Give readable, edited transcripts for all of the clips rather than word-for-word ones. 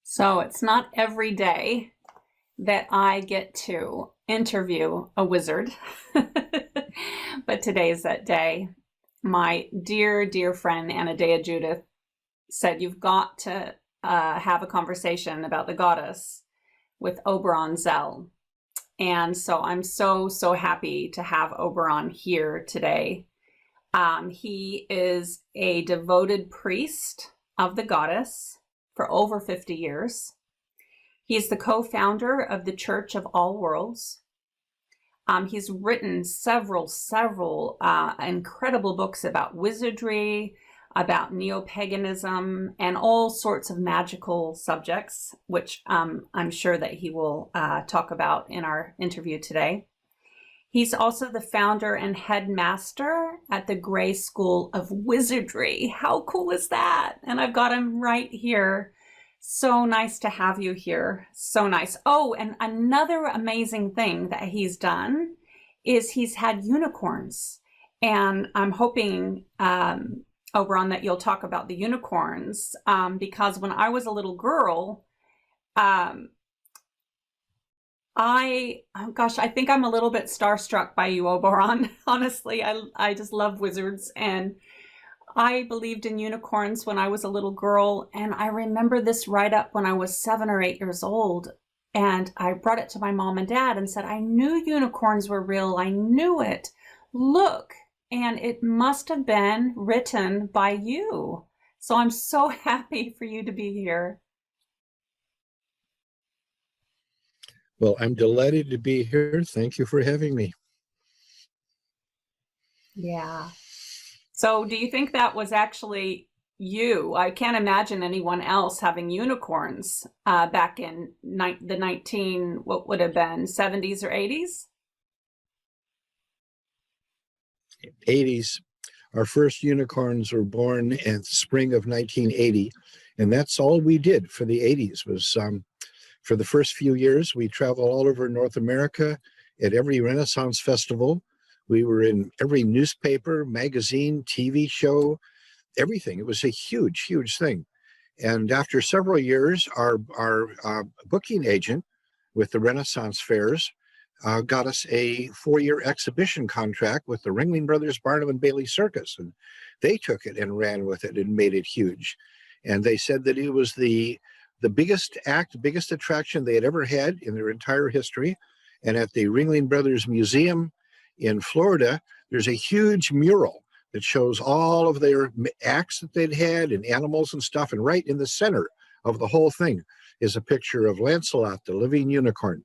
So it's not every day that I get to interview a wizard, but today is that day. My dear, dear friend Anna Judith said, "You've got to have a conversation about the goddess with Oberon Zell." And so I'm so happy to have Oberon here today. He is a devoted priest of the goddess for over 50 years. He's the co-founder of the Church of All Worlds. He's written several incredible books about wizardry, about neo-paganism, and all sorts of magical subjects, which I'm sure that he will talk about in our interview today. He's also the founder and headmaster at the Grey School of Wizardry. How cool is that? And I've got him right here. So nice to have you here. So nice. Oh, and another amazing thing that he's done is he's had unicorns. And I'm hoping, Oberon, that you'll talk about the unicorns, because when I was a little girl, I think I'm a little bit starstruck by you, Oberon. Honestly, I just love wizards, and I believed in unicorns when I was a little girl, and I remember this right up when I was 7 or 8 years old, and I brought it to my mom and dad and said, "I knew unicorns were real. I knew it. Look." And it must have been written by you. So I'm so happy for you to be here. Well, I'm delighted to be here. Thank you for having me. Yeah. So do you think that was actually you? I can't imagine anyone else having unicorns back in what would have been 70s or 80s? 80s. Our first unicorns were born in spring of 1980. And that's all we did for the 80s was for the first few years, we traveled all over North America at every Renaissance festival. We were in every newspaper, magazine, TV show, everything. It was a huge, huge thing. And after several years, our booking agent with the Renaissance fairs got us a 4-year exhibition contract with the Ringling Brothers Barnum and Bailey Circus. And they took it and ran with it and made it huge. And they said that it was the biggest biggest attraction they had ever had in their entire history. And at the Ringling Brothers Museum in Florida, there's a huge mural that shows all of their acts that they'd had and animals and stuff. And right in the center of the whole thing is a picture of Lancelot, the living unicorn,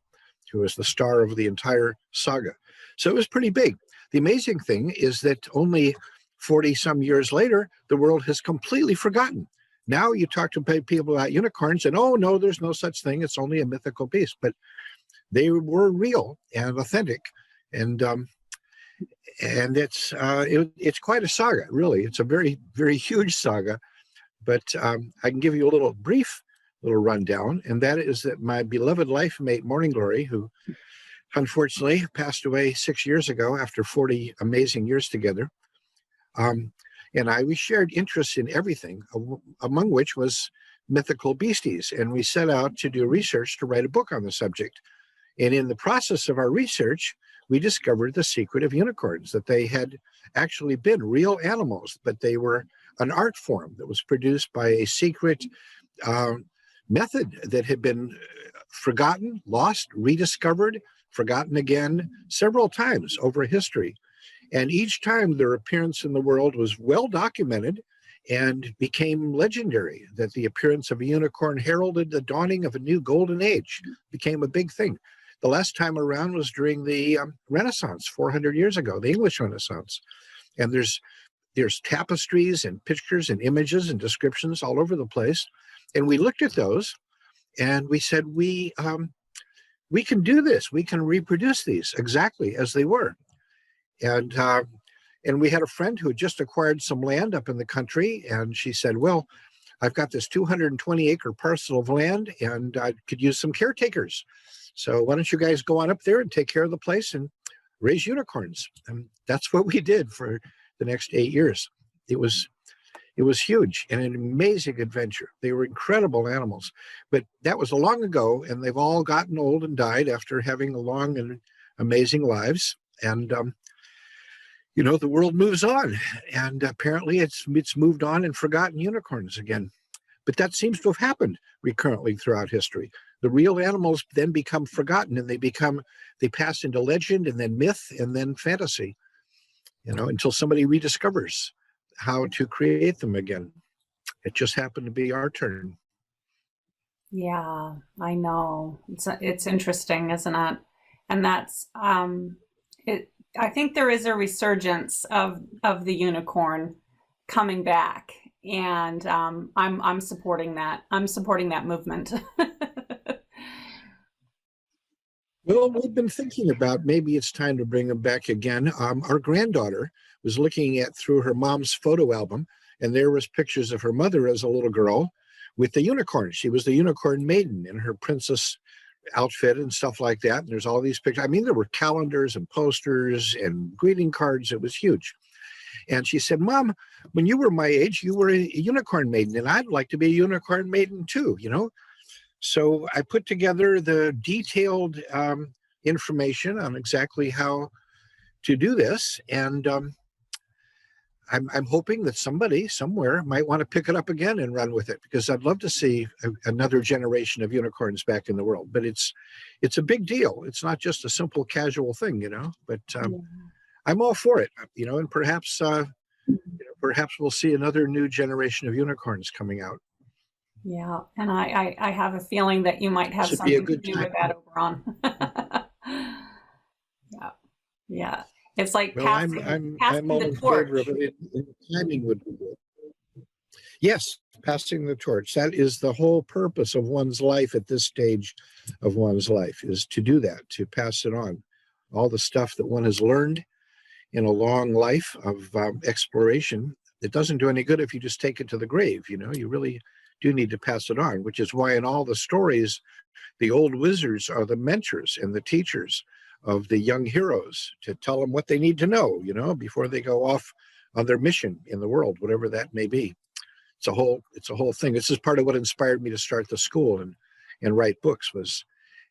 who is the star of the entire saga. So it was pretty big. The amazing thing is that only 40 some years later, the world has completely forgotten. Now you talk to people about unicorns and, oh, no, there's no such thing. It's only a mythical beast. But they were real and authentic. And it's quite a saga, really. It's a very, very huge saga. But I can give you a little rundown. And that is that my beloved life mate, Morning Glory, who unfortunately passed away 6 years ago after 40 amazing years together, and we shared interests in everything, among which was mythical beasties. And we set out to do research to write a book on the subject. And in the process of our research, we discovered the secret of unicorns, that they had actually been real animals, but they were an art form that was produced by a secret method that had been forgotten, lost, rediscovered, forgotten again several times over history. And each time their appearance in the world was well documented and became legendary, that the appearance of a unicorn heralded the dawning of a new golden age, became a big thing. The last time around was during the Renaissance, 400 years ago, the English Renaissance. And there's tapestries and pictures and images and descriptions all over the place. And we looked at those and we said, we can do this. We can reproduce these exactly as they were. And we had a friend who had just acquired some land up in the country, and she said, well, I've got this 220-acre parcel of land, and I could use some caretakers. So why don't you guys go on up there and take care of the place and raise unicorns? And that's what we did for the next 8 years. It was It was huge and an amazing adventure. They were incredible animals, but that was long ago, and they've all gotten old and died after having long and amazing lives. And the world moves on, and apparently it's moved on and forgotten unicorns again. But that seems to have happened recurrently throughout history. The real animals then become forgotten, and they pass into legend and then myth and then fantasy, until somebody rediscovers how to create them again. It just happened to be our turn. Yeah, I know. It's interesting, isn't it? And that's it. I think there is a resurgence of the unicorn coming back, and I'm supporting that. I'm supporting that movement. Well, we've been thinking about maybe it's time to bring them back again. Our granddaughter was looking at through her mom's photo album, and there was pictures of her mother as a little girl with the unicorn. She was the unicorn maiden in her princess outfit and stuff like that. And there's all these pictures. I mean, there were calendars and posters and greeting cards. It was huge. And she said, Mom, when you were my age, you were a unicorn maiden, and I'd like to be a unicorn maiden too, So I put together the detailed information on exactly how to do this. And I'm hoping that somebody somewhere might want to pick it up again and run with it, because I'd love to see another generation of unicorns back in the world. But it's a big deal. It's not just a simple casual thing, but I'm all for it, and perhaps we'll see another new generation of unicorns coming out. Yeah, and I have a feeling that you might have something to do with that, Oberon. Yeah. It's like passing the torch. Timing would be good. Yes, passing the torch. That is the whole purpose of one's life at this stage of one's life, is to do that, to pass it on. All the stuff that one has learned in a long life of exploration, it doesn't do any good if you just take it to the grave. You really do need to pass it on, which is why in all the stories, the old wizards are the mentors and the teachers of the young heroes, to tell them what they need to know, before they go off on their mission in the world, whatever that may be. It's a whole thing. This is part of what inspired me to start the school and write books, was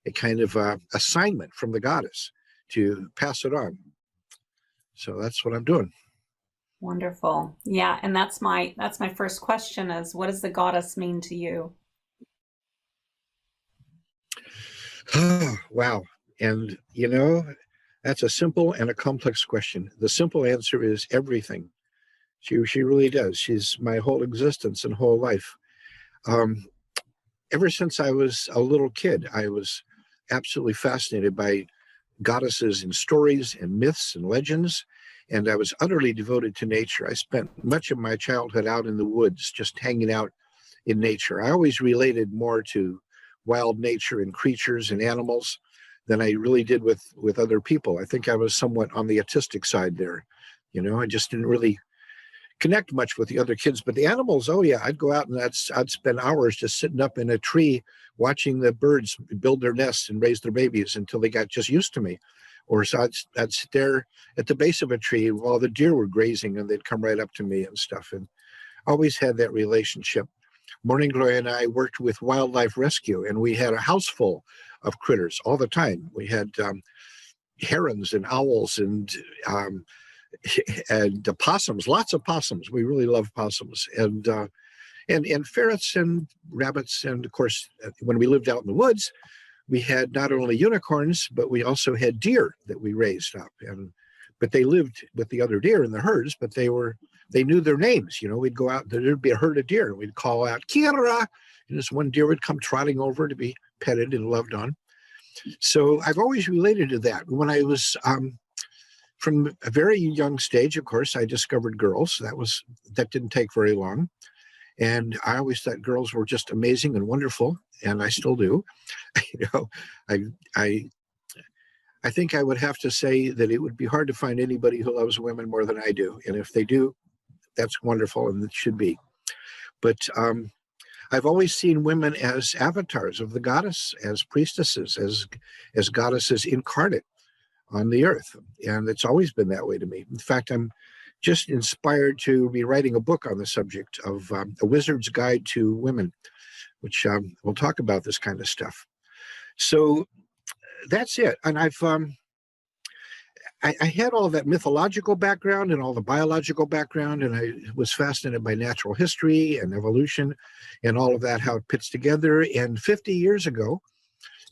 a kind of assignment from the goddess to pass it on. So that's what I'm doing. Wonderful. Yeah, and that's my first question is, what does the goddess mean to you? Wow. And, that's a simple and a complex question. The simple answer is everything. She really does. She's my whole existence and whole life. Ever since I was a little kid, I was absolutely fascinated by goddesses in stories and myths and legends, and I was utterly devoted to nature. I spent much of my childhood out in the woods, just hanging out in nature. I always related more to wild nature and creatures and animals than I really did with other people. I think I was somewhat on the autistic side there. I just didn't really connect much with the other kids. But the animals, oh yeah, I'd go out and I'd spend hours just sitting up in a tree watching the birds build their nests and raise their babies until they got just used to me. Or so I'd sit there at the base of a tree while the deer were grazing, and they'd come right up to me and stuff. And always had that relationship. Morning Glory and I worked with wildlife rescue, and we had a house full of critters all the time. We had herons and owls and possums, lots of possums. We really love possums, and ferrets and rabbits. And of course, when we lived out in the woods, we had not only unicorns, but we also had deer that we raised up. But they lived with the other deer in the herds, but they knew their names. We'd go out, there'd be a herd of deer, and we'd call out, Kira, and this one deer would come trotting over to be petted and loved on. So I've always related to that. When I was, from a very young stage, of course, I discovered girls. That didn't take very long. And I always thought girls were just amazing and wonderful, and I still do. I think I would have to say that it would be hard to find anybody who loves women more than I do. And if they do, that's wonderful, and it should be. But I've always seen women as avatars of the goddess, as priestesses, as goddesses incarnate on the earth. And it's always been that way to me. In fact, I'm just inspired to be writing a book on the subject of A Wizard's Guide to Women, which we'll talk about this kind of stuff. So that's it. And I had all that mythological background and all the biological background, and I was fascinated by natural history and evolution and all of that, how it fits together. And 50 years ago,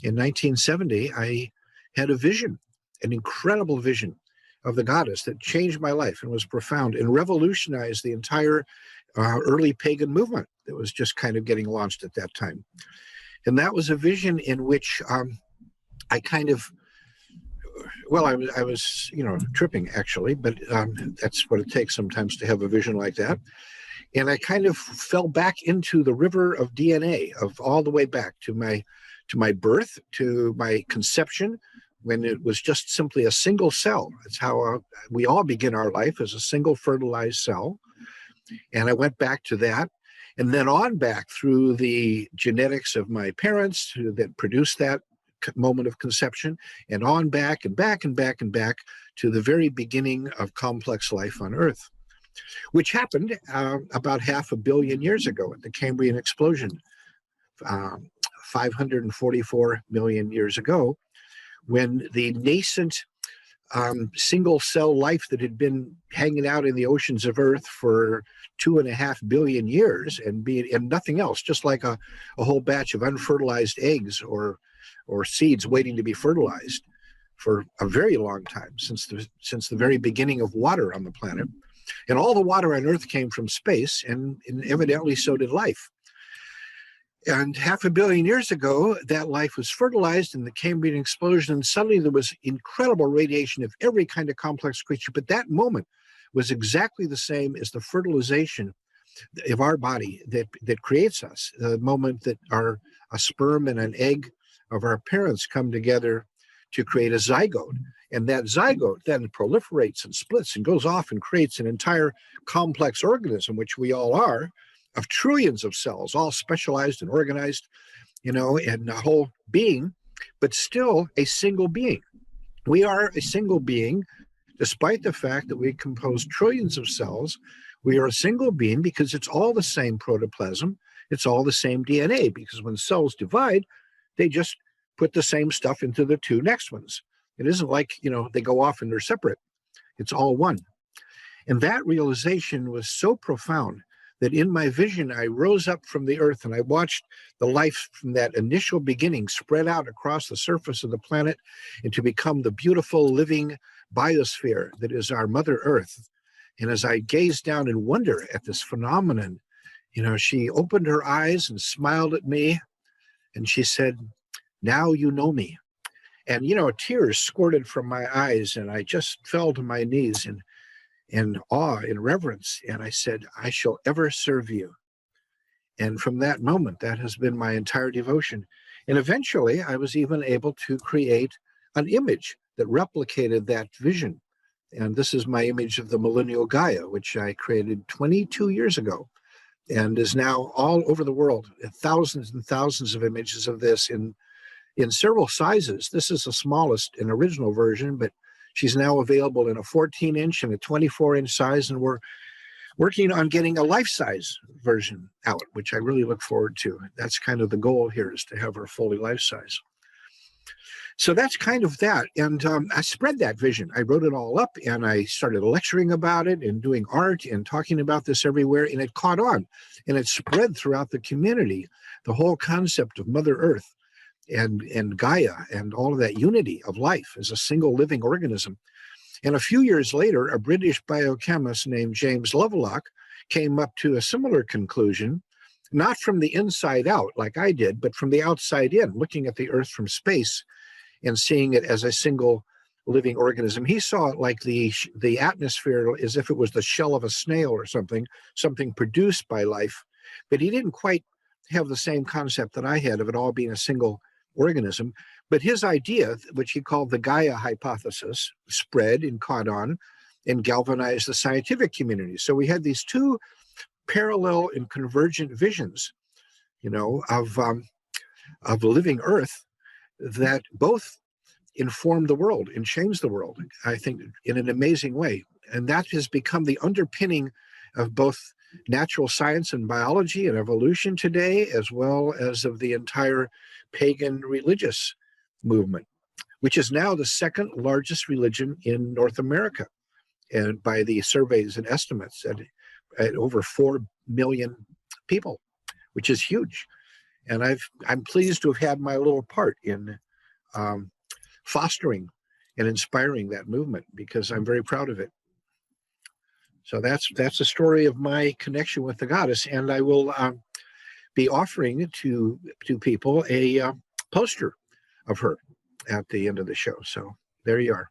in 1970, I had a vision, an incredible vision of the goddess that changed my life and was profound and revolutionized the entire early pagan movement that was just kind of getting launched at that time. And that was a vision in which I kind of, well, I was, tripping actually, but that's what it takes sometimes to have a vision like that. And I kind of fell back into the river of DNA of all the way back to my birth, to my conception, when it was just simply a single cell. It's how we all begin our life, as a single fertilized cell. And I went back to that, and then on back through the genetics of my parents that produced that moment of conception, and on back and back and back and back to the very beginning of complex life on Earth, which happened about 500 million years ago at the Cambrian explosion, 544 million years ago, when the nascent single cell life that had been hanging out in the oceans of Earth for 2.5 billion years and nothing else, just like a whole batch of unfertilized eggs or seeds waiting to be fertilized for a very long time, since the very beginning of water on the planet. And all the water on Earth came from space, and evidently so did life. And 500 million years ago, that life was fertilized in the Cambrian explosion, and suddenly there was incredible radiation of every kind of complex creature. But that moment was exactly the same as the fertilization of our body that creates us, the moment that a sperm and an egg of our parents come together to create a zygote. And that zygote then proliferates and splits and goes off and creates an entire complex organism, which we all are, of trillions of cells, all specialized and organized, and a whole being, but still a single being. We are a single being, despite the fact that we compose trillions of cells. We are a single being because it's all the same protoplasm. It's all the same DNA, because when cells divide, they just put the same stuff into the two next ones. It isn't like, they go off and they're separate. It's all one. And that realization was so profound that in my vision, I rose up from the earth and I watched the life from that initial beginning spread out across the surface of the planet and to become the beautiful living biosphere that is our Mother Earth. And as I gazed down in wonder at this phenomenon, she opened her eyes and smiled at me, and she said, "Now you know me." And, tears squirted from my eyes, and I just fell to my knees in awe, in reverence. And I said, "I shall ever serve you." And from that moment, that has been my entire devotion. And eventually, I was even able to create an image that replicated that vision. And this is my image of the millennial Gaia, which I created 22 years ago, and is now all over the world. Thousands and thousands of images of this in several sizes. This is the smallest and original version, but she's now available in a 14-inch and a 24-inch size, and we're working on getting a life-size version out, which I really look forward to. That's kind of the goal here, is to have her fully life-size. So that's kind of that. And I spread that vision. I wrote it all up, and I started lecturing about it and doing art and talking about this everywhere, and it caught on, and it spread throughout the community, the whole concept of Mother Earth and Gaia and all of that unity of life as a single living organism. And a few years later, a British biochemist named James Lovelock came up to a similar conclusion, not from the inside out like I did, but from the outside in, looking at the Earth from space and seeing it as a single living organism. He saw it like the atmosphere as if it was the shell of a snail or something produced by life. But he didn't quite have the same concept that I had of it all being a single organism. But his idea, which he called the Gaia hypothesis, spread and caught on and galvanized the scientific community. So we had these two parallel and convergent visions, of living Earth that both informed the world and changed the world, I think, in an amazing way. And that has become the underpinning of both natural science and biology and evolution today, as well as of the entire pagan religious movement, which is now the second largest religion in North America, and by the surveys and estimates at over 4 million people, which is huge. And I'm pleased to have had my little part in fostering and inspiring that movement, because I'm very proud of it. So that's the story of my connection with the goddess, and I will be offering to people a poster of her at the end of the show. So there you are.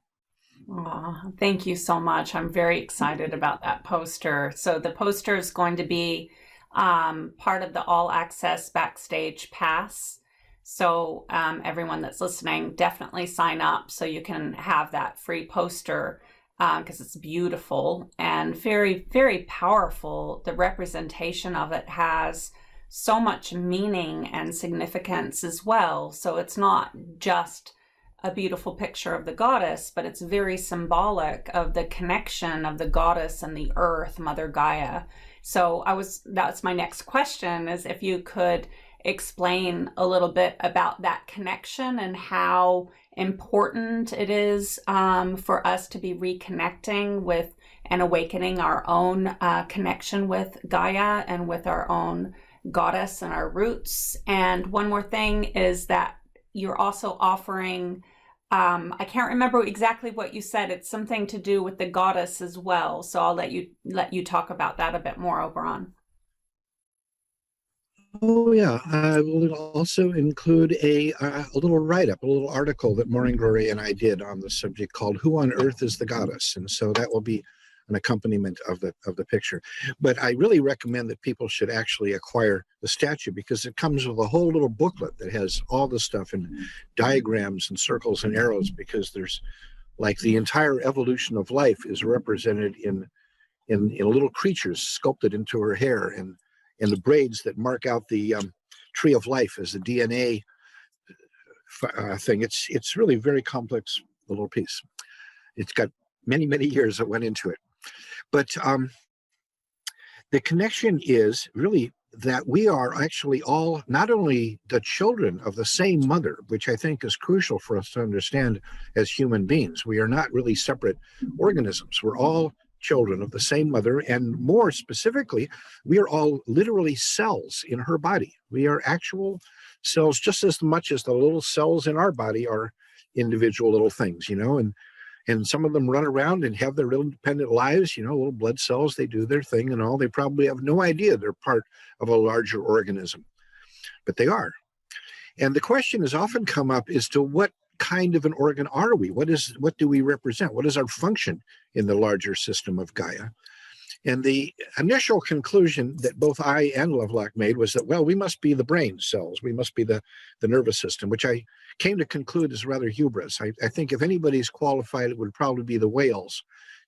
Oh, thank you so much. I'm very excited about that poster. So the poster is going to be part of the all access backstage pass. So everyone that's listening, definitely sign up so you can have that free poster, because it's beautiful and very, very powerful. The representation of it has so much meaning and significance as well. So it's not just a beautiful picture of the goddess, but it's very symbolic of the connection of the goddess and the earth, Mother Gaia. So that's my next question, is if you could explain a little bit about that connection and how important it is for us to be reconnecting with and awakening our own connection with Gaia and with our own goddess and our roots. And one more thing is that you're also offering, I can't remember exactly what you said. It's something to do with the goddess as well. So I'll let you talk about that a bit more, Oberon. Oh yeah, I will also include a little write-up, a little article that Maureen Glory and I did on the subject called "Who on Earth is the Goddess?" And so that will be an accompaniment of the picture. But I really recommend that people should actually acquire the statue, because it comes with a whole little booklet that has all the stuff in diagrams and circles and arrows, because there's like the entire evolution of life is represented in little creatures sculpted into her hair, and the braids that mark out the tree of life as the DNA thing. It's really a very complex little piece. It's got many, many years that went into it. But the connection is really that we are actually all not only the children of the same mother, which I think is crucial for us to understand as human beings. We are not really separate organisms. We're all children of the same mother, and more specifically, we are all literally cells in her body. We are actual cells just as much as the little cells in our body are individual little things, and some of them run around and have their real independent lives, little blood cells, they do their thing and all. They probably have no idea they're part of a larger organism, but they are. And the question has often come up as to what kind of an organ are we? What do we represent? What is our function in the larger system of Gaia? And the initial conclusion that both I and Lovelock made was that, well, we must be the brain cells. We must be the nervous system, which I came to conclude is rather hubris. I think if anybody's qualified, it would probably be the whales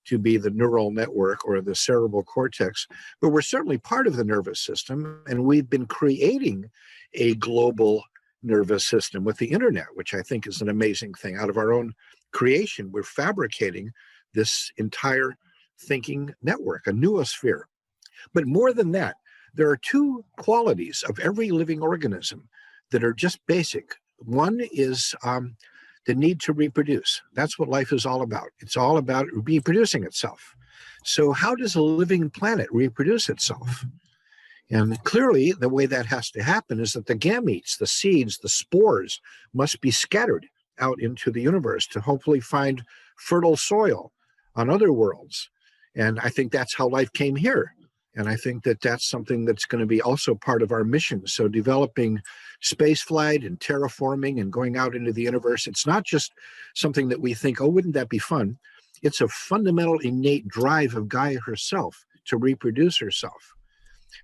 to be the neural network or the cerebral cortex. But we're certainly part of the nervous system, and we've been creating a global nervous system with the internet, which I think is an amazing thing. Out of our own creation, we're fabricating this entire thinking network, a noosphere. But more than that, there are two qualities of every living organism that are just basic. One is the need to reproduce. That's what life is all about. It's all about reproducing itself. So how does a living planet reproduce itself? And clearly, the way that has to happen is that the gametes, the seeds, the spores must be scattered out into the universe to hopefully find fertile soil on other worlds. And I think that's how life came here. And I think that that's something that's going to be also part of our mission. So developing space flight and terraforming and going out into the universe, it's not just something that we think, oh, wouldn't that be fun? It's a fundamental innate drive of Gaia herself to reproduce herself.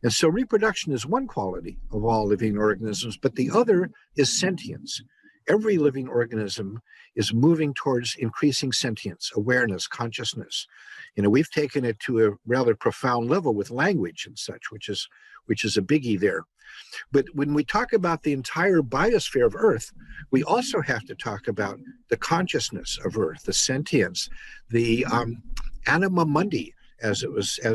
And so reproduction is one quality of all living organisms, but the other is sentience. every living organism is moving towards increasing sentience, awareness, consciousness. We've taken it to a rather profound level with language and such, which is a biggie there. But when we talk about the entire biosphere of Earth, we also have to talk about the consciousness of Earth, the sentience, the anima mundi, as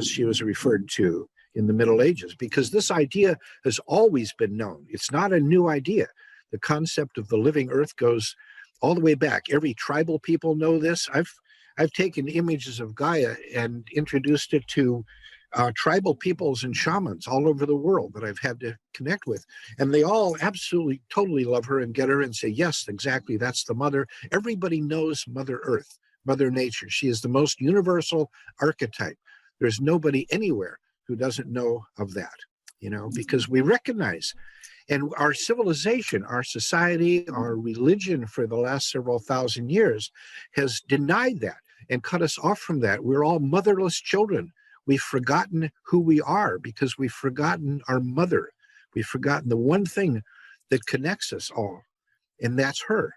she was referred to in the Middle Ages, because this idea has always been known. It's not a new idea. The concept of the living Earth goes all the way back. Every tribal people know this. I've taken images of Gaia and introduced it to tribal peoples and shamans all over the world that I've had to connect with. And they all absolutely, totally love her and get her and say, yes, exactly, that's the mother. Everybody knows Mother Earth, Mother Nature. She is the most universal archetype. There's nobody anywhere who doesn't know of that, because we recognize. And our civilization, our society, our religion for the last several thousand years has denied that and cut us off from that. We're all motherless children. We've forgotten who we are because we've forgotten our mother. We've forgotten the one thing that connects us all, and that's her.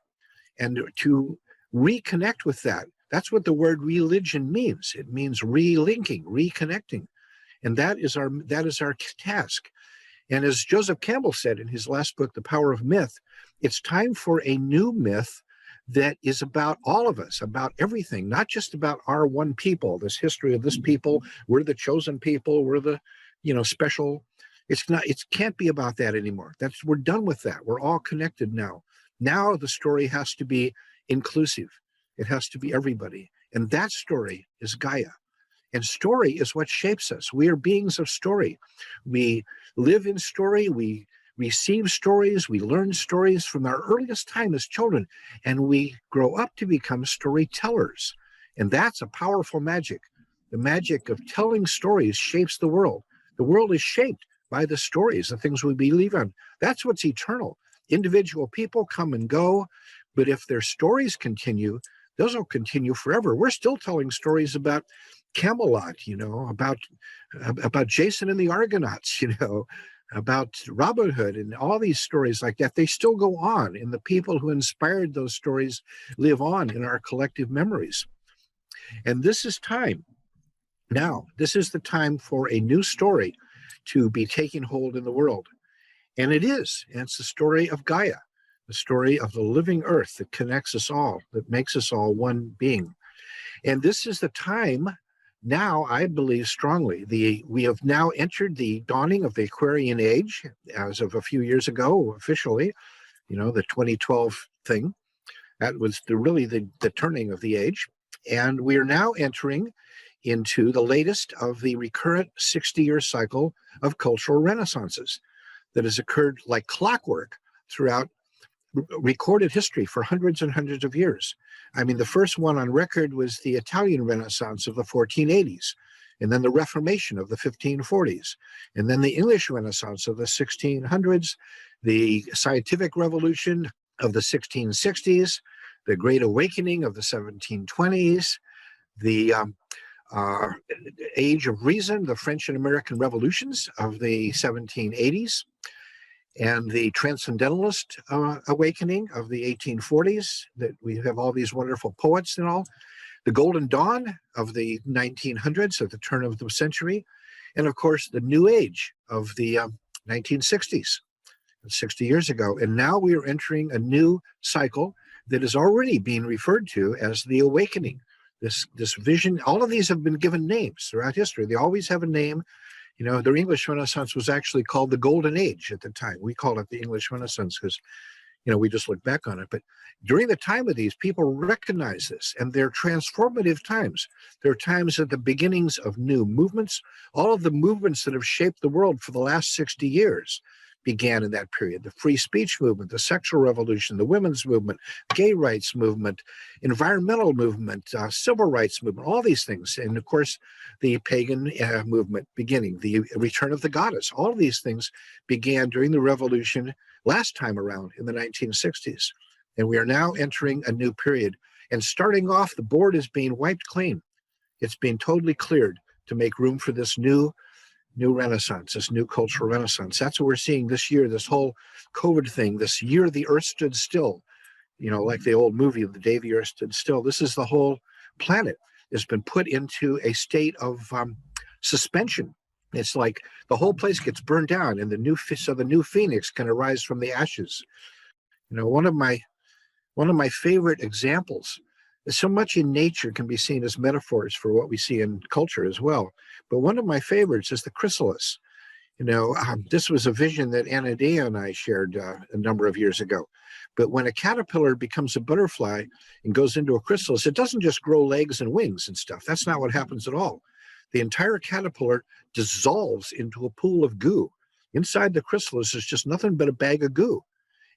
And to reconnect with that, that's what the word religion means. It means relinking, reconnecting. And that is our task. And as Joseph Campbell said in his last book, The Power of Myth, it's time for a new myth that is about all of us, about everything, not just about our one people, this history of this people. We're the chosen people. We're the, special. It can't be about that anymore. We're done with that. We're all connected now. Now the story has to be inclusive. It has to be everybody. And that story is Gaia. And story is what shapes us. We are beings of story. We live in story. We receive stories. We learn stories from our earliest time as children. And we grow up to become storytellers. And that's a powerful magic. The magic of telling stories shapes the world. The world is shaped by the stories, the things we believe in. That's what's eternal. Individual people come and go. But if their stories continue, those will continue forever. We're still telling stories about Camelot, about Jason and the Argonauts, about Robin Hood and all these stories like that. They still go on, and the people who inspired those stories live on in our collective memories. And this is time. Now, this is the time for a new story to be taking hold in the world. And it is. And it's the story of Gaia, the story of the living earth that connects us all, that makes us all one being. And this is the time. Now, I believe strongly, we have now entered the dawning of the Aquarian age as of a few years ago, officially, the 2012 thing. That was the turning of the age. And we are now entering into the latest of the recurrent 60-year cycle of cultural renaissances that has occurred like clockwork throughout recorded history for hundreds and hundreds of years. I mean, the first one on record was the Italian Renaissance of the 1480s, and then the Reformation of the 1540s, and then the English Renaissance of the 1600s, the Scientific Revolution of the 1660s, the Great Awakening of the 1720s, the Age of Reason, the French and American Revolutions of the 1780s, and the Transcendentalist awakening of the 1840s, that we have all these wonderful poets and all, the Golden Dawn of the 1900s at the turn of the century, and of course the New Age of the 1960s, 60 years ago. And now we are entering a new cycle that is already being referred to as the Awakening. This vision, all of these have been given names throughout history. They always have a name. The English Renaissance was actually called the Golden Age at the time. We call it the English Renaissance because, we just look back on it. But during the time of these, people recognize this, and they're transformative times. They're times at the beginnings of new movements. All of the movements that have shaped the world for the last 60 years began in that period. The free speech movement, the sexual revolution, the women's movement, gay rights movement, environmental movement, civil rights movement, all these things. And of course, the pagan movement beginning, the return of the goddess. All of these things began during the revolution last time around in the 1960s. And we are now entering a new period. And starting off, the board is being wiped clean. It's being totally cleared to make room for this new renaissance, this new cultural renaissance. That's what we're seeing this year, this whole COVID thing, this year the earth stood still. like the old movie, The Day the Earth Stood Still. This is the whole planet has been put into a state of suspension. It's like the whole place gets burned down, and the new phoenix can arise from the ashes. One of my favorite examples is so much in nature can be seen as metaphors for what we see in culture as well. But one of my favorites is the chrysalis. This was a vision that Anadea and I shared a number of years ago. But when a caterpillar becomes a butterfly and goes into a chrysalis, it doesn't just grow legs and wings and stuff. That's not what happens at all. The entire caterpillar dissolves into a pool of goo. Inside the chrysalis is just nothing but a bag of goo.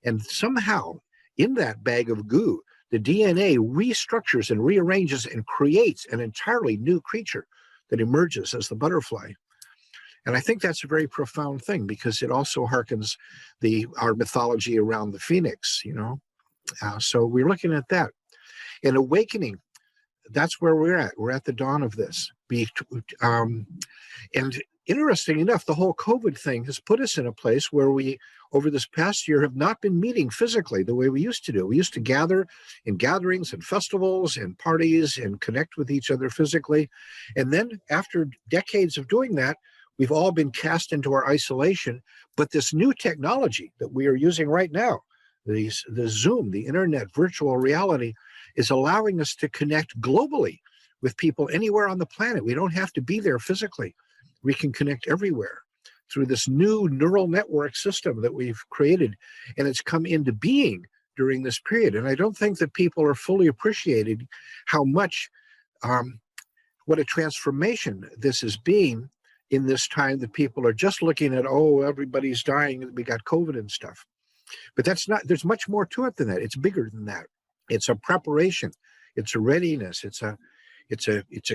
And somehow, in that bag of goo, the DNA restructures and rearranges and creates an entirely new creature that emerges as the butterfly. And I think that's a very profound thing, because it also harkens our mythology around the phoenix, So we're looking at that. In awakening, that's where we're at. We're at the dawn of this. And interesting enough, the whole COVID thing has put us in a place where we, over this past year, have not been meeting physically the way we used to do. We used to gather in gatherings and festivals and parties and connect with each other physically. And then after decades of doing that, we've all been cast into our isolation. But this new technology that we are using right now, the Zoom, the internet, virtual reality, is allowing us to connect globally with people anywhere on the planet. We don't have to be there physically. We can connect everywhere through this new neural network system that we've created, and it's come into being during this period. And I don't think that people are fully appreciating how much, what a transformation this is being in this time, that people are just looking at, oh, everybody's dying, we got COVID and stuff. But that's not, there's much more to it than that. It's bigger than that. It's a preparation. It's a readiness. It's a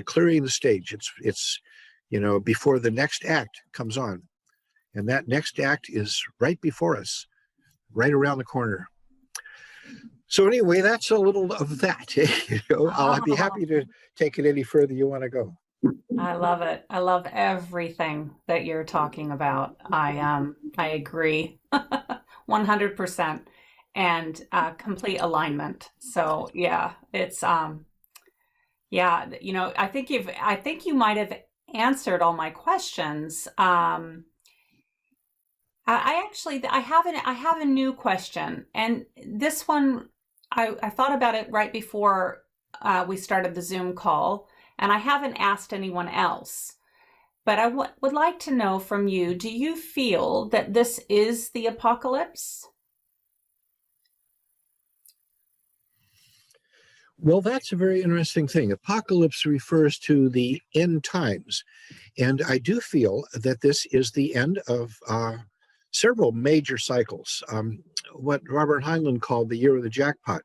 clearing the stage. It's before the next act comes on. And that next act is right before us, right around the corner. So anyway, that's a little of that. I'll be happy to take it any further you want to go. I love it. I love everything that you're talking about. I agree 100% and complete alignment. So yeah, it's I think you might have answered all my questions. I have a new question, and this one I thought about it right before we started the Zoom call, and I haven't asked anyone else. But I would like to know from you, do you feel that this is the apocalypse? Well, that's a very interesting thing. Apocalypse refers to the end times. And I do feel that this is the end of several major cycles. What Robert Heinlein called the year of the jackpot.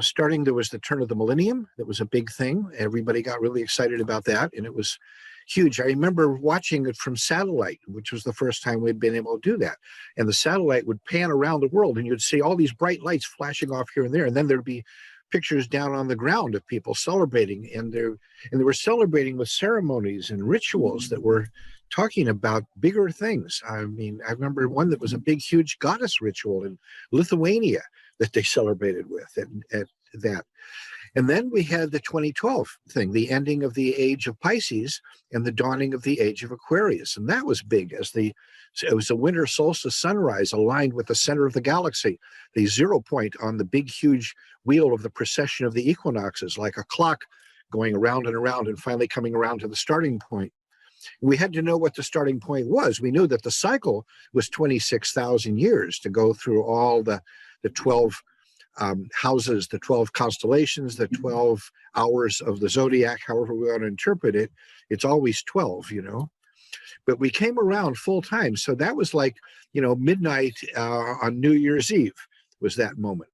Starting, there was the turn of the millennium. That was a big thing. Everybody got really excited about that, and it was huge. I remember watching it from satellite, which was the first time we'd been able to do that. And the satellite would pan around the world, and you'd see all these bright lights flashing off here and there. And then there'd be pictures down on the ground of people celebrating, and they were celebrating with ceremonies and rituals that were talking about bigger things. I mean, I remember one that was a big, huge goddess ritual in Lithuania that they celebrated with at that. And then we had the 2012 thing, the ending of the age of Pisces and the dawning of the age of Aquarius. And that was big, as it was a winter solstice sunrise aligned with the center of the galaxy, the 0 point on the big, huge wheel of the precession of the equinoxes, like a clock going around and finally coming around to the starting point. We had to know what the starting point was. We knew that the cycle was 26,000 years to go through all the 12 houses, the 12 constellations, the 12 hours of the zodiac, however we want to interpret it. It's always 12, But we came around full time. So that was like, midnight on New Year's Eve was that moment.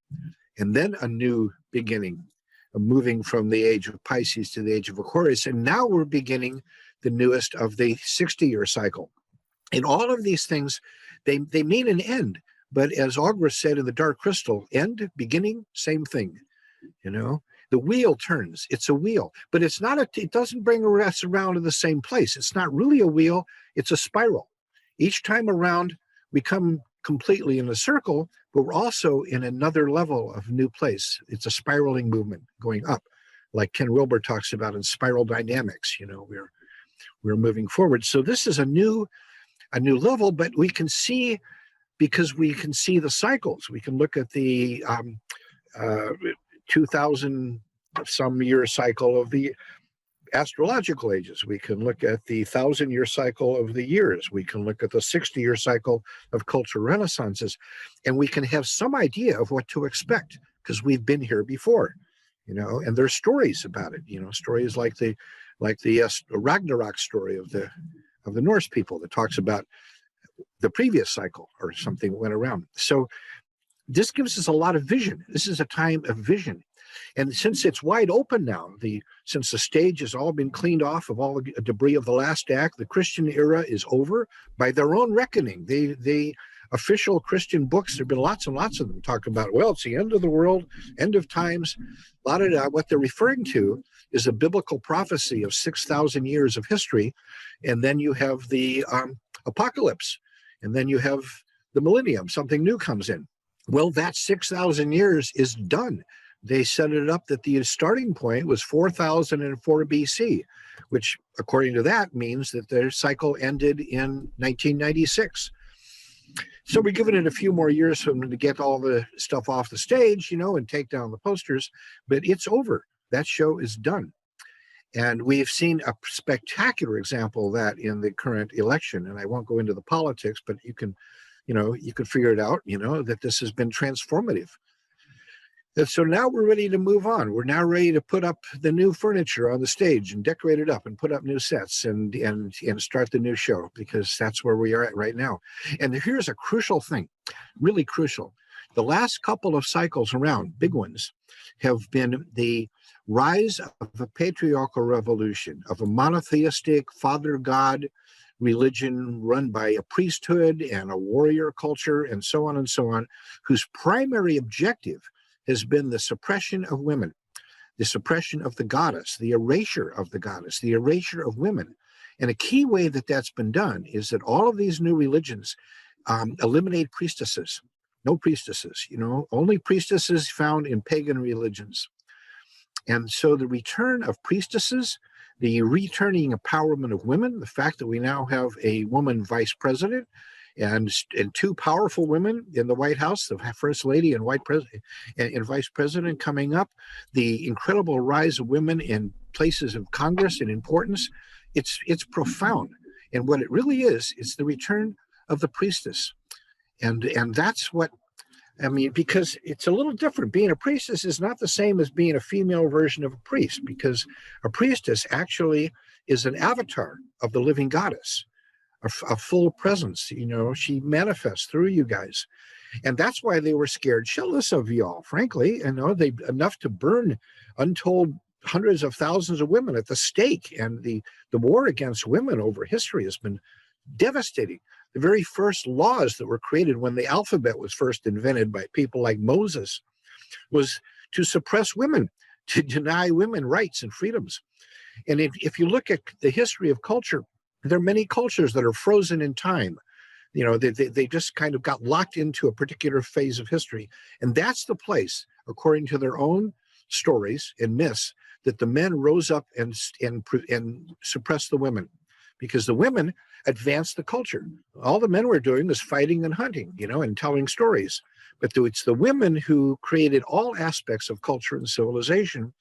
And then a new beginning, moving from the age of Pisces to the age of Aquarius. And now we're beginning the newest of the 60-year cycle. And all of these things, they mean an end. But as Augur said in The Dark Crystal, end, beginning, same thing. The wheel turns. It's a wheel, but it's not it doesn't bring us around to the same place. It's not really a wheel. It's a spiral. Each time around, we come completely in a circle, but we're also in another level of new place. It's a spiraling movement going up, like Ken Wilber talks about in spiral dynamics. We're moving forward. So this is a new level, but we can see, because we can see the cycles. We can look at the 2,000 some year cycle of the astrological ages. We can look at the 1,000-year cycle of the years. We can look at the 60-year cycle of cultural renaissances, and we can have some idea of what to expect because we've been here before, and there's stories about it, stories like the Ragnarok story of the Norse people that talks about the previous cycle or something that went around. So this gives us a lot of vision. This is a time of vision. And since it's wide open now, since the stage has all been cleaned off of all the debris of the last act, the Christian era is over by their own reckoning. The official Christian books, there have been lots and lots of them talking about, well, it's the end of the world, end of times. What they're referring to is a biblical prophecy of 6,000 years of history. And then you have the apocalypse. And then you have the millennium, something new comes in. Well, that 6,000 years is done. They set it up that the starting point was 4004 BC, which according to that means that their cycle ended in 1996. So we're giving it a few more years for them to get all the stuff off the stage, and take down the posters, but it's over. That show is done. And we've seen a spectacular example of that in the current election. And I won't go into the politics, but you can figure it out, that this has been transformative. And so now we're ready to move on. We're now ready to put up the new furniture on the stage and decorate it up and put up new sets and start the new show, because that's where we are at right now. And here's a crucial thing, really crucial. The last couple of cycles around, big ones, have been the rise of a patriarchal revolution, of a monotheistic father god religion run by a priesthood and a warrior culture and so on, whose primary objective has been the suppression of women, the suppression of the goddess, the erasure of the goddess, the erasure of women. And a key way that that's been done is that all of these new religions eliminate priestesses. No priestesses, only priestesses found in pagan religions. And so the return of priestesses, the returning empowerment of women, the fact that we now have a woman vice president and two powerful women in the White House, the First Lady and Vice President coming up, the incredible rise of women in places of Congress and importance, it's profound. And what it really is the return of the priestess. And that's what, because it's a little different. Being a priestess is not the same as being a female version of a priest, because a priestess actually is an avatar of the living goddess, a full presence. She manifests through you guys. And that's why they were scared shitless of y'all, frankly. They enough to burn untold hundreds of thousands of women at the stake. And the war against women over history has been devastating. The very first laws that were created when the alphabet was first invented by people like Moses was to suppress women, to deny women rights and freedoms. And if you look at the history of culture, there are many cultures that are frozen in time. They just kind of got locked into a particular phase of history. And that's the place, according to their own stories and myths, that the men rose up and suppressed the women, because the women advanced the culture. All the men were doing was fighting and hunting, and telling stories. But it's the women who created all aspects of culture and civilization.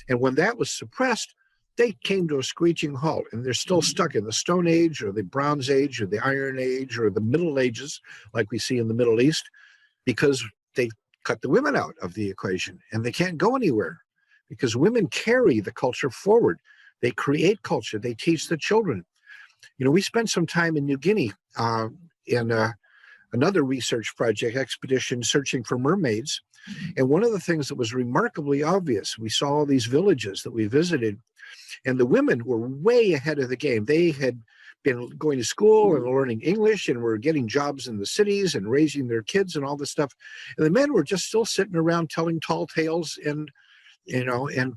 And when that was suppressed, they came to a screeching halt, and they're still stuck in the Stone Age or the Bronze Age or the Iron Age or the Middle Ages, like we see in the Middle East, because they cut the women out of the equation, and they can't go anywhere because women carry the culture forward. They create culture. They teach the children. We spent some time in New Guinea in another research project expedition searching for mermaids. And one of the things that was remarkably obvious, we saw all these villages that we visited, and the women were way ahead of the game. They had been going to school and learning English and were getting jobs in the cities and raising their kids and all this stuff. And the men were just still sitting around telling tall tales and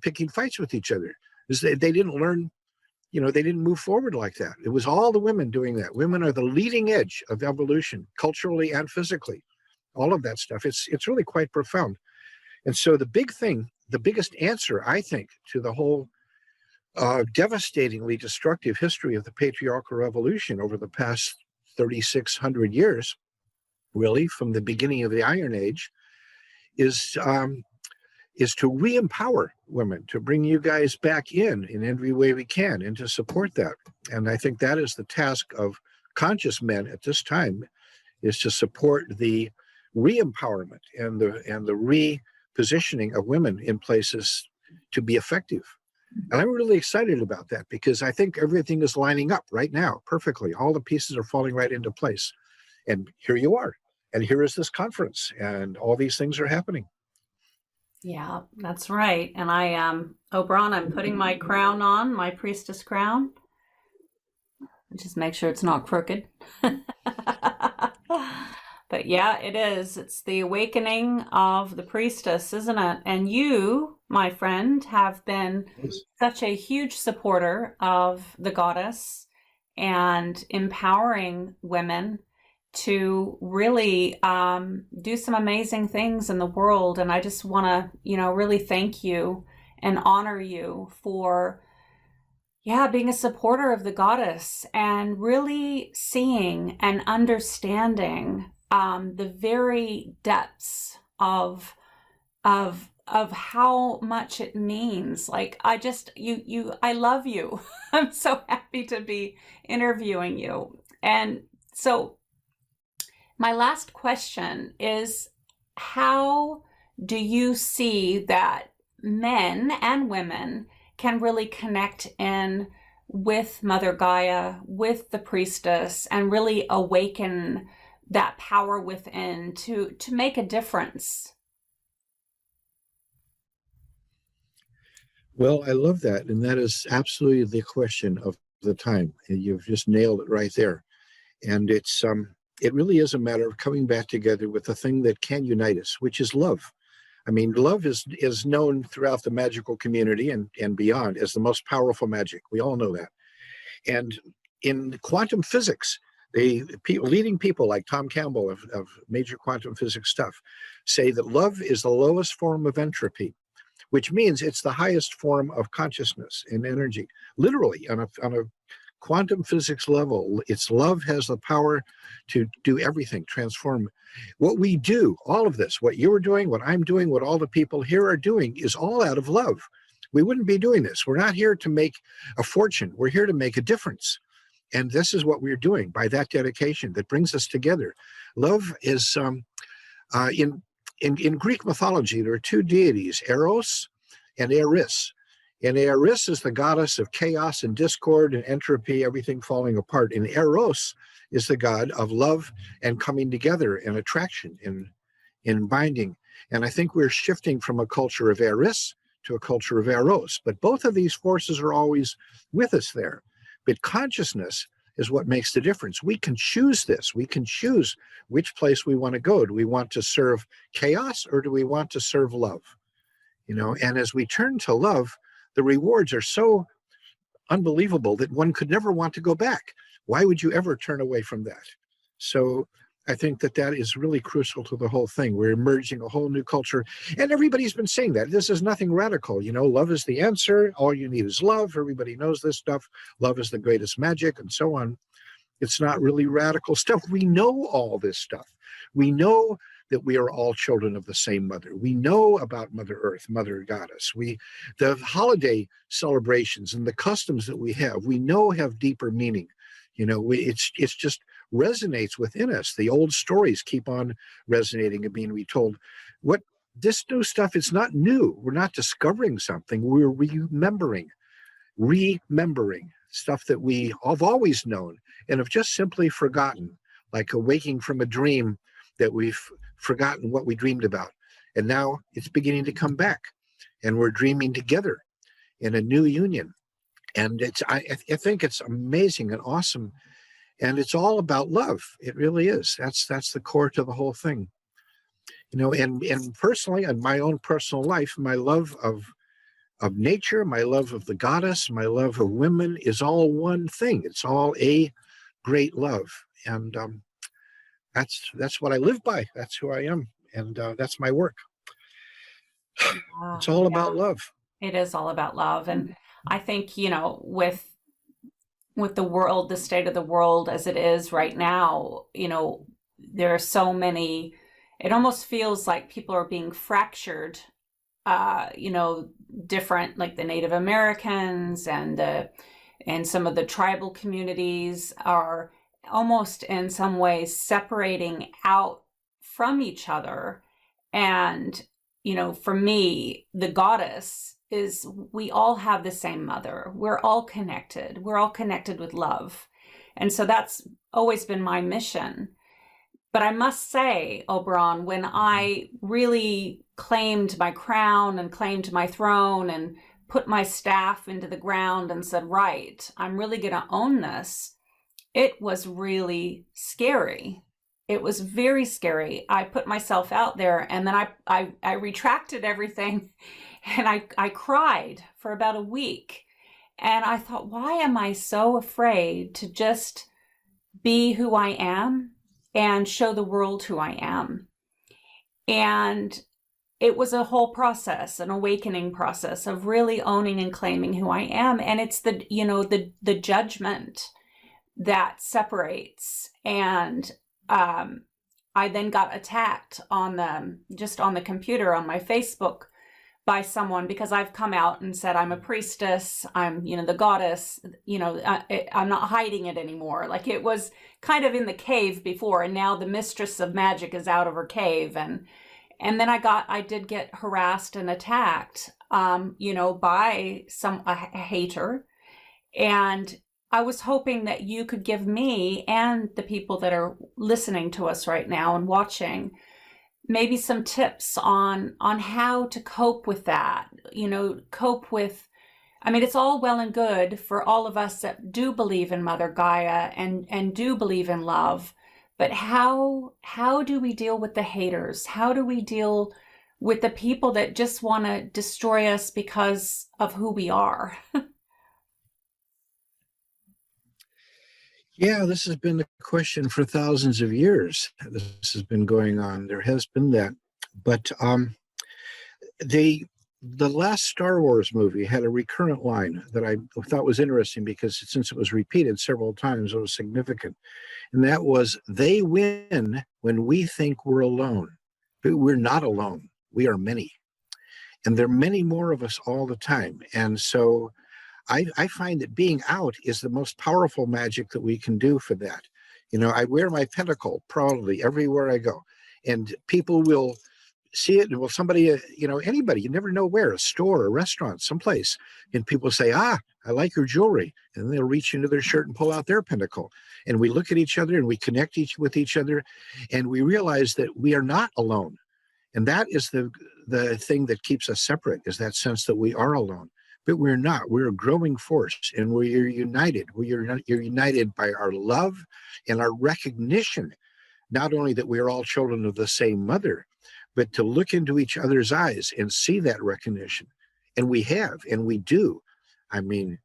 picking fights with each other. They didn't learn they didn't move forward like that. It was all the women doing that. Women are the leading edge of evolution, culturally and physically. All of that stuff. It's really quite profound. And so the big thing, the biggest answer, I think, to the whole devastatingly destructive history of the patriarchal revolution over the past 3,600 years, really, from the beginning of the Iron Age, is to re-empower women, to bring you guys back in every way we can, and to support that. And I think that is the task of conscious men at this time, is to support the re-empowerment and the repositioning of women in places to be effective. And I'm really excited about that, because I think everything is lining up right now perfectly. All the pieces are falling right into place. And here you are. And here is this conference, and all these things are happening. Yeah, that's right. And Oberon, I'm putting my crown on, my priestess crown. Just make sure it's not crooked. But yeah, it is. It's the awakening of the priestess, isn't it? And you, my friend, have been such a huge supporter of the goddess and empowering women to really do some amazing things in the world. And I just want to, really thank you and honor you for, being a supporter of the goddess and really seeing and understanding the very depths of how much it means. Like, I love you. I'm so happy to be interviewing you. And so my last question is, how do you see that men and women can really connect in with Mother Gaia, with the priestess, and really awaken that power within to make a difference? Well, I love that. And that is absolutely the question of the time. And you've just nailed it right there. And it really is a matter of coming back together with the thing that can unite us, which is love. I mean, love is known throughout the magical community and beyond as the most powerful magic. We all know that. And in quantum physics, leading people like Tom Campbell of major quantum physics stuff say that love is the lowest form of entropy, which means it's the highest form of consciousness and energy. Literally, on a quantum physics level, love has the power to do everything, transform. What we do, all of this, what you're doing, what I'm doing, what all the people here are doing, is all out of love. We wouldn't be doing this. We're not here to make a fortune. We're here to make a difference. And this is what we're doing by that dedication that brings us together. Love is, in Greek mythology, there are two deities, Eros and Eris. And Eris is the goddess of chaos and discord and entropy, everything falling apart. And Eros is the god of love and coming together and attraction and binding. And I think we're shifting from a culture of Eris to a culture of Eros. But both of these forces are always with us there. But consciousness is what makes the difference. We can choose this. We can choose which place we want to go. Do we want to serve chaos, or do we want to serve love? And as we turn to love, the rewards are so unbelievable that one could never want to go back. Why would you ever turn away from that? So I think that is really crucial to the whole thing. We're emerging a whole new culture. And everybody's been saying that. This is nothing radical. Love is the answer. All you need is love. Everybody knows this stuff. Love is the greatest magic, and so on. It's not really radical stuff. We know all this stuff. We know that we are all children of the same mother. We know about Mother Earth, Mother Goddess. The holiday celebrations and the customs that we know have deeper meaning. It's just resonates within us. The old stories keep on resonating and being retold. What this new stuff, it's not new. We're not discovering something. We're remembering stuff that we have always known and have just simply forgotten, like awaking from a dream that we've forgotten what we dreamed about. And now it's beginning to come back, and we're dreaming together in a new union. And I think it's amazing and awesome. And it's all about love. It really is. That's the core to the whole thing. And personally, in my own personal life, my love of of nature, my love of the goddess, my love of women is all one thing. It's all a great love. And that's what I live by. That's who I am. And that's my work. It's all about love. It is all about love. And I think, with the world, the state of the world as it is right now, there are so many, it almost feels like people are being fractured, different, like the Native Americans and some of the tribal communities are almost in some ways separating out from each other. And, for me, the goddess is, we all have the same mother. We're all connected. We're all connected with love. And so that's always been my mission. But I must say, Oberon, when I really claimed my crown and claimed my throne and put my staff into the ground and said, right, I'm really going to own this, it was really scary. It was very scary. I put myself out there, and then I retracted everything, and I cried for about a week. And I thought, why am I so afraid to just be who I am and show the world who I am? And it was a whole process, an awakening process of really owning and claiming who I am. And it's the judgment that separates. And I then got attacked on the computer on my Facebook by someone because I've come out and said I'm a priestess, I'm the goddess, I'm not hiding it anymore. Like, it was kind of in the cave before, and now the mistress of magic is out of her cave, and then I did get harassed and attacked, by a hater. And I was hoping that you could give me and the people that are listening to us right now and watching maybe some tips on how to cope with that, it's all well and good for all of us that do believe in Mother Gaia and do believe in love, but how do we deal with the haters? How do we deal with the people that just want to destroy us because of who we are? Yeah, this has been a question for thousands of years. This has been going on. There has been that. But the last Star Wars movie had a recurrent line that I thought was interesting because since it was repeated several times, it was significant. And that was, they win when we think we're alone. But we're not alone. We are many. And there are many more of us all the time. And so I find that being out is the most powerful magic that we can do for that. I wear my pentacle proudly everywhere I go, and people will see it. Well, somebody, anybody, you never know where, a store, a restaurant, someplace, and people say, I like your jewelry. And they'll reach into their shirt and pull out their pentacle. And we look at each other and we connect with each other, and we realize that we are not alone. And that is the thing that keeps us separate, is that sense that we are alone. But we're not. We're a growing force, and we're united. You're united by our love and our recognition, not only that we're all children of the same mother, but to look into each other's eyes and see that recognition. And we have, and we do. You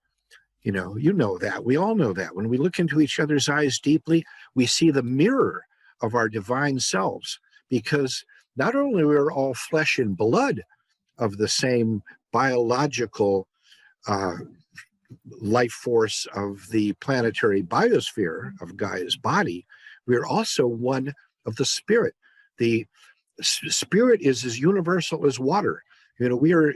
know that. We all know that. When we look into each other's eyes deeply, we see the mirror of our divine selves, because not only we're all flesh and blood of the same biological life force of the planetary biosphere of Gaia's body, we're also one of the spirit. The spirit is as universal as water. We are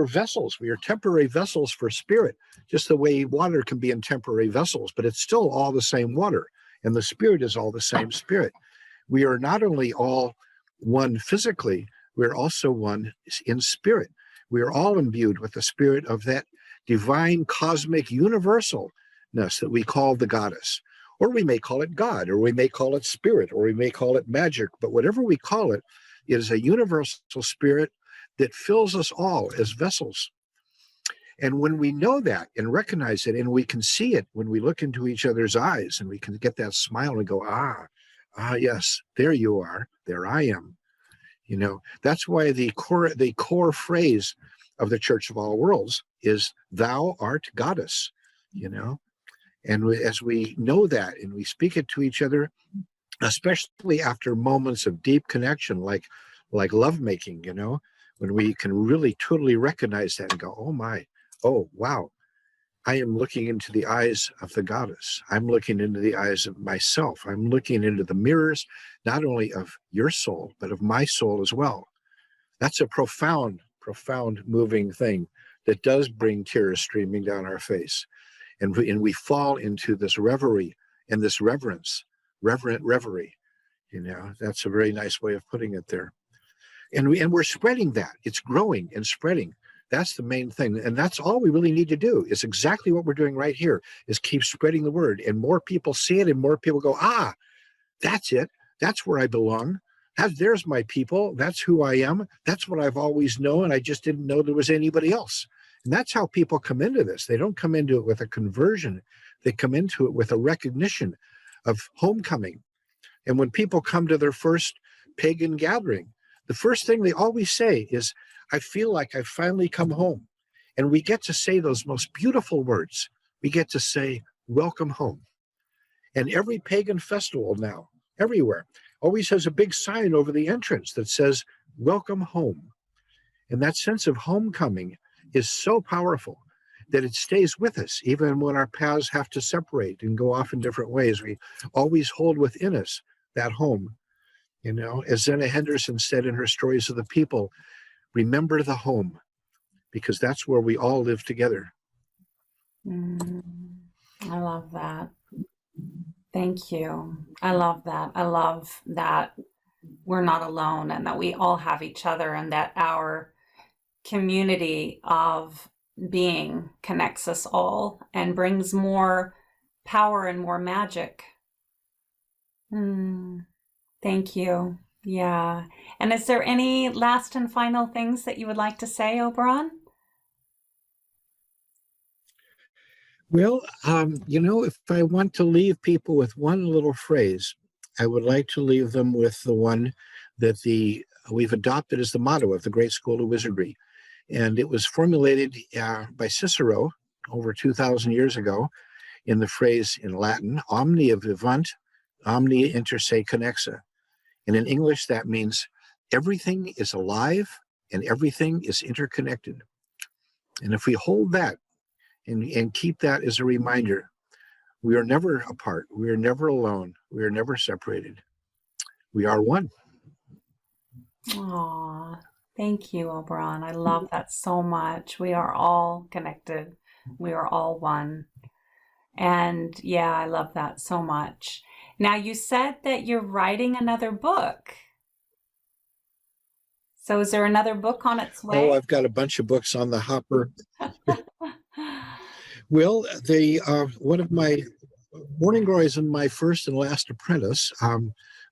vessels. We are temporary vessels for spirit, just the way water can be in temporary vessels, but it's still all the same water, and the spirit is all the same spirit. We are not only all one physically, we're also one in spirit. We are all imbued with the spirit of that divine cosmic universalness that we call the goddess. Or we may call it God, or we may call it spirit, or we may call it magic. But whatever we call it, it is a universal spirit that fills us all as vessels. And when we know that and recognize it, and we can see it when we look into each other's eyes, and we can get that smile and go, yes, there you are, there I am. That's why the core phrase of the Church of All Worlds is "Thou art Goddess," you know. And as we know that and we speak it to each other, especially after moments of deep connection, like lovemaking, you know, when we can really totally recognize that and go, oh my, oh wow, I am looking into the eyes of the goddess. I'm looking into the eyes of myself. I'm looking into the mirrors, not only of your soul, but of my soul as well. That's a profound, profound, moving thing that does bring tears streaming down our face. And we fall into this reverie and this reverence, reverent reverie. You know, that's a very nice way of putting it there. And we're spreading that. It's growing and spreading. That's the main thing. And that's all we really need to do. Is exactly what we're doing right here, is keep spreading the word. And more people see it and more people go, ah, that's it. That's where I belong. There's my people. That's who I am. That's what I've always known. I just didn't know there was anybody else. And that's how people come into this. They don't come into it with a conversion. They come into it with a recognition of homecoming. And when people come to their first pagan gathering, the first thing they always say is, I feel like I've finally come home. And we get to say those most beautiful words. We get to say, welcome home. And every pagan festival now, everywhere, always has a big sign over the entrance that says, welcome home. And that sense of homecoming is so powerful that it stays with us, even when our paths have to separate and go off in different ways. We always hold within us that home. You know, as Zena Henderson said in her Stories of the People, remember the home, because that's where we all live together. I love that. Thank you. I love that. I love that we're not alone and that we all have each other, and that our community of being connects us all and brings more power and more magic. Thank you. Yeah. And is there any last and final things that you would like to say, Oberon? Well, you know, if I want to leave people with one little phrase, I would like to leave them with the one that we've adopted as the motto of the Great School of Wizardry. And it was formulated by Cicero over 2,000 years ago in the phrase in Latin, omnia vivunt, omnia inter se connexa. And in English, that means everything is alive and everything is interconnected. And if we hold that and keep that as a reminder, we are never apart. We are never alone. We are never separated. We are one. Aw, thank you, Oberon. I love that so much. We are all connected. We are all one. And yeah, I love that so much. Now, you said that you're writing another book. So is there another book on its way? Oh, I've got a bunch of books on the hopper. Well, one of my morning glories and my first and last apprentice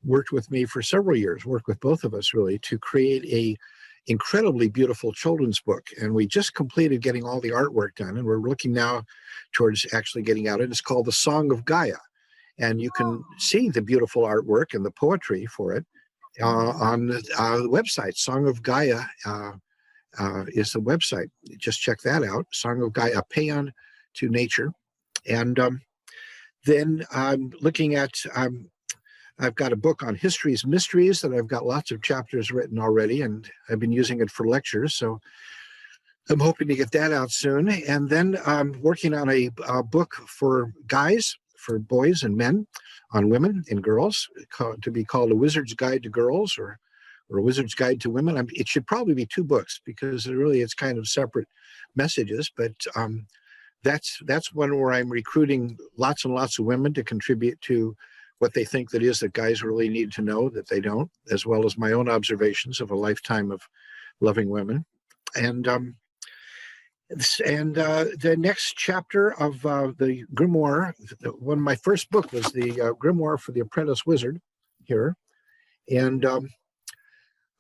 worked with me for several years, worked with both of us really, to create a incredibly beautiful children's book. And we just completed getting all the artwork done, and we're looking now towards actually getting out. And it's called The Song of Gaea. And you can see the beautiful artwork and the poetry for it on the website. Song of Gaea is the website. Just check that out. Song of Gaea, a paean to nature. And then I'm looking at, I've got a book on history's mysteries that I've got lots of chapters written already, and I've been using it for lectures. So I'm hoping to get that out soon. And then I'm working on a book for guys, for boys and men, on women and girls, to be called A Wizard's Guide to Girls or A Wizard's Guide to Women. It should probably be two books, because it's kind of separate messages, but that's one where I'm recruiting lots and lots of women to contribute to what they think that guys really need to know that they don't, as well as my own observations of a lifetime of loving women. And the next chapter of the grimoire, my first book was the grimoire for the Apprentice Wizard here. And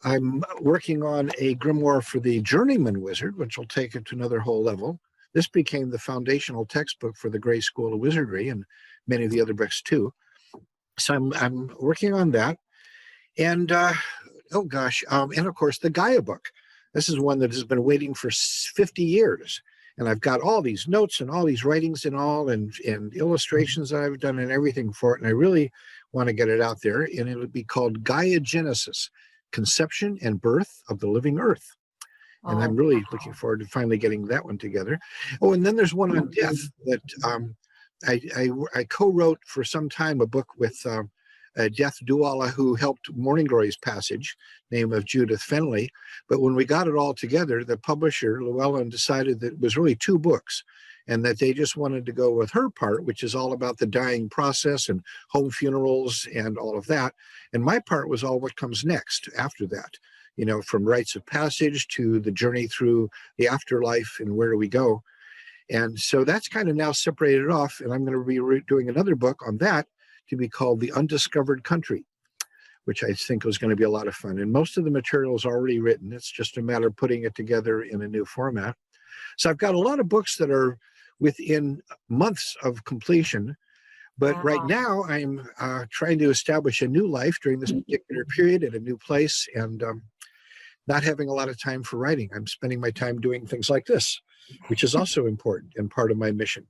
I'm working on a grimoire for the Journeyman Wizard, which will take it to another whole level. This became the foundational textbook for the Grey School of Wizardry and many of the other books too. So I'm working on that. And and of course, the Gaea book. This is one that has been waiting for 50 years. And I've got all these notes and all these writings and all and illustrations that I've done and everything for it. And I really want to get it out there. And it would be called Gaea Genesis, Conception and Birth of the Living Earth. And I'm really looking forward to finally getting that one together. Oh, and then there's one on death that I co-wrote for some time a book with a death doula who helped Morning Glory's Passage, name of Judith Fenley. But when we got it all together, the publisher, Llewellyn, decided that it was really 2 books and that they just wanted to go with her part, which is all about the dying process and home funerals and all of that. And my part was all what comes next after that, you know, from rites of passage to the journey through the afterlife and where do we go. And so that's kind of now separated off. And I'm going to be doing another book on that to be called The Undiscovered Country, which I think was going to be a lot of fun. And most of the material is already written. It's just a matter of putting it together in a new format. So I've got a lot of books that are within months of completion. But right now I'm trying to establish a new life during this particular period at a new place and not having a lot of time for writing. I'm spending my time doing things like this, which is also important and part of my mission.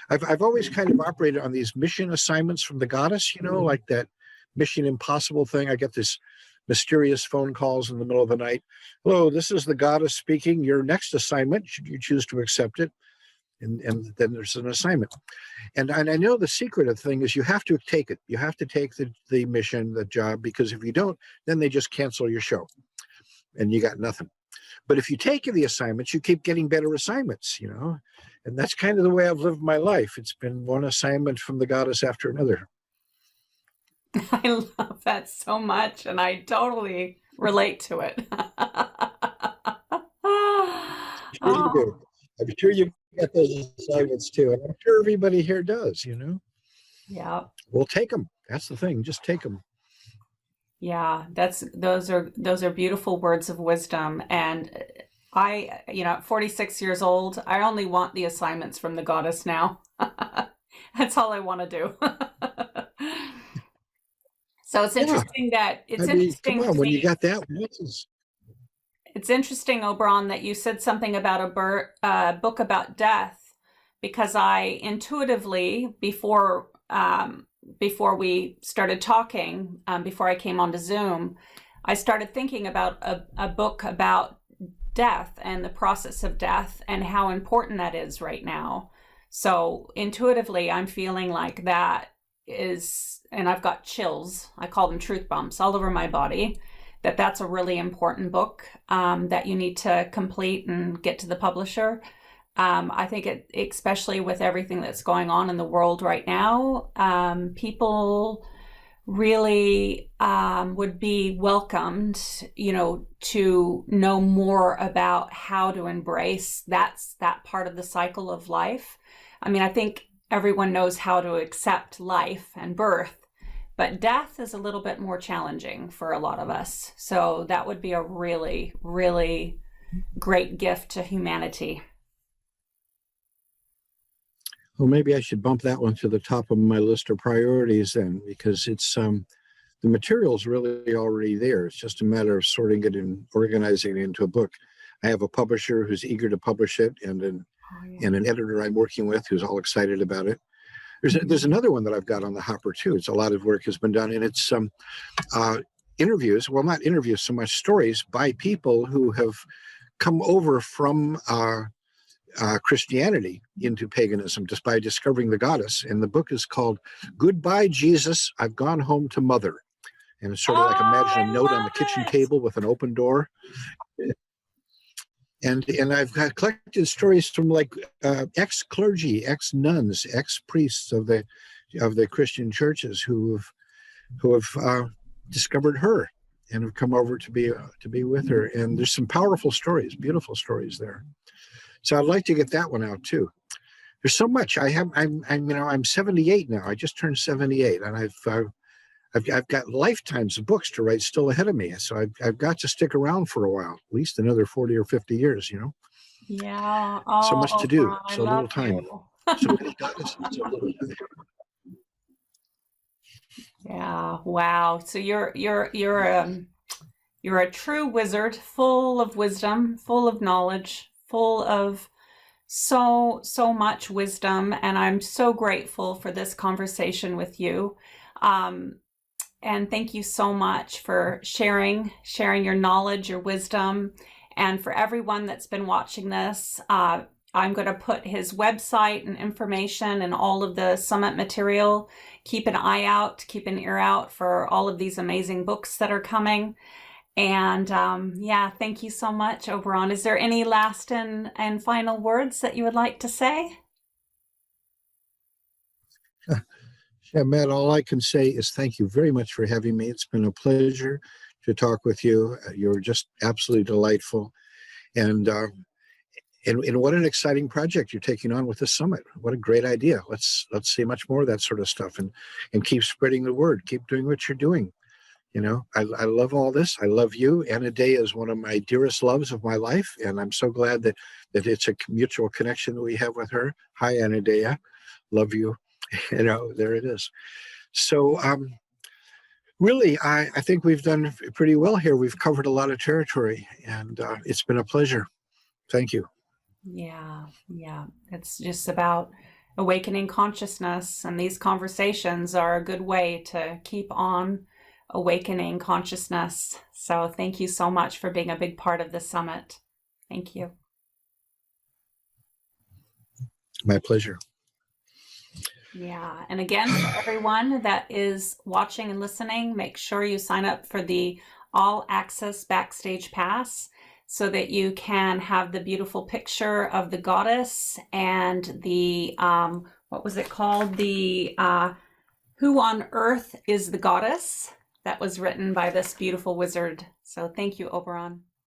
I've always kind of operated on these mission assignments from the goddess, you know, like that Mission Impossible thing. I get this mysterious phone calls in the middle of the night. Hello, this is the goddess speaking. Your next assignment, should you choose to accept it? And then there's an assignment. And I know the secret of the thing is you have to take it. You have to take the mission, the job, because if you don't, then they just cancel your show and you got nothing. But if you take the assignments, you keep getting better assignments, you know, and that's kind of the way I've lived my life. It's been one assignment from the goddess after another. I love that so much, and I totally relate to it. Sure you do. I'm sure you get those assignments too, and I'm sure everybody here does, you know. Yeah. We'll take them. That's the thing. Just take them. Yeah, those are beautiful words of wisdom. And I, you know, at 46 years old, I only want the assignments from the goddess now. That's all I want to do. So it's interesting Come on, when you got that, it's interesting, Oberon, that you said something about a book about death, because I intuitively, before we started talking, before I came onto Zoom, I started thinking about a book about death and the process of death and how important that is right now. So intuitively, I'm feeling like that is, and I've got chills, I call them truth bumps all over my body, that's a really important book that you need to complete and get to the publisher. I think especially with everything that's going on in the world right now, people really would be welcomed, you know, to know more about how to embrace that part of the cycle of life. I mean, I think everyone knows how to accept life and birth, but death is a little bit more challenging for a lot of us. So that would be a really, really great gift to humanity. Well, maybe I should bump that one to the top of my list of priorities then, because it's the material's really already there. It's just a matter of sorting it and organizing it into a book. I have a publisher who's eager to publish it, and an editor I'm working with who's all excited about it. There's another one that I've got on the hopper too. It's a lot of work has been done, and it's interviews. Well, not interviews so much, stories by people who have come over from Christianity into paganism just by discovering the goddess. And the book is called Goodbye, Jesus, I've Gone Home to Mother. And it's sort of like imagine a note on the kitchen table with an open door. And I've collected stories from like ex-clergy, ex-nuns, ex-priests of the Christian churches who have discovered her and have come over to be with her. And there's some powerful stories, beautiful stories there. So I'd like to get that one out too. There's so much. I'm 78 now. I just turned 78, and I've got lifetimes of books to write still ahead of me. So I've got to stick around for a while, at least another 40 or 50 years, you know. Yeah. So much to do, so little time. So little time. Yeah. Wow. So you're You're a true wizard, full of wisdom, full of knowledge, full of so much wisdom, and I'm so grateful for this conversation with you. And thank you so much for sharing your knowledge, your wisdom. And for everyone that's been watching this, I'm going to put his website and information and all of the summit material. Keep an eye out, keep an ear out for all of these amazing books that are coming. And yeah, thank you so much, Oberon. Is there any last and final words that you would like to say? Matt, all I can say is thank you very much for having me. It's been a pleasure to talk with you. You're just absolutely delightful. And what an exciting project you're taking on with the summit. What a great idea. Let's see much more of that sort of stuff and keep spreading the word. Keep doing what you're doing. You know, I love all this. I love you. Anna Day is one of my dearest loves of my life, and I'm so glad that it's a mutual connection that we have with her. Hi, Anna Day. Love you. You know, there it is. So really, I think we've done pretty well here. We've covered a lot of territory, and it's been a pleasure. Thank you. Yeah. It's just about awakening consciousness, and these conversations are a good way to keep on awakening consciousness. So thank you so much for being a big part of the summit. Thank you. My pleasure. Yeah. And again, for everyone that is watching and listening, make sure you sign up for the All Access Backstage Pass so that you can have the beautiful picture of the goddess and the, what was it called? The Who on Earth is the Goddess? That was written by this beautiful wizard. So thank you, Oberon.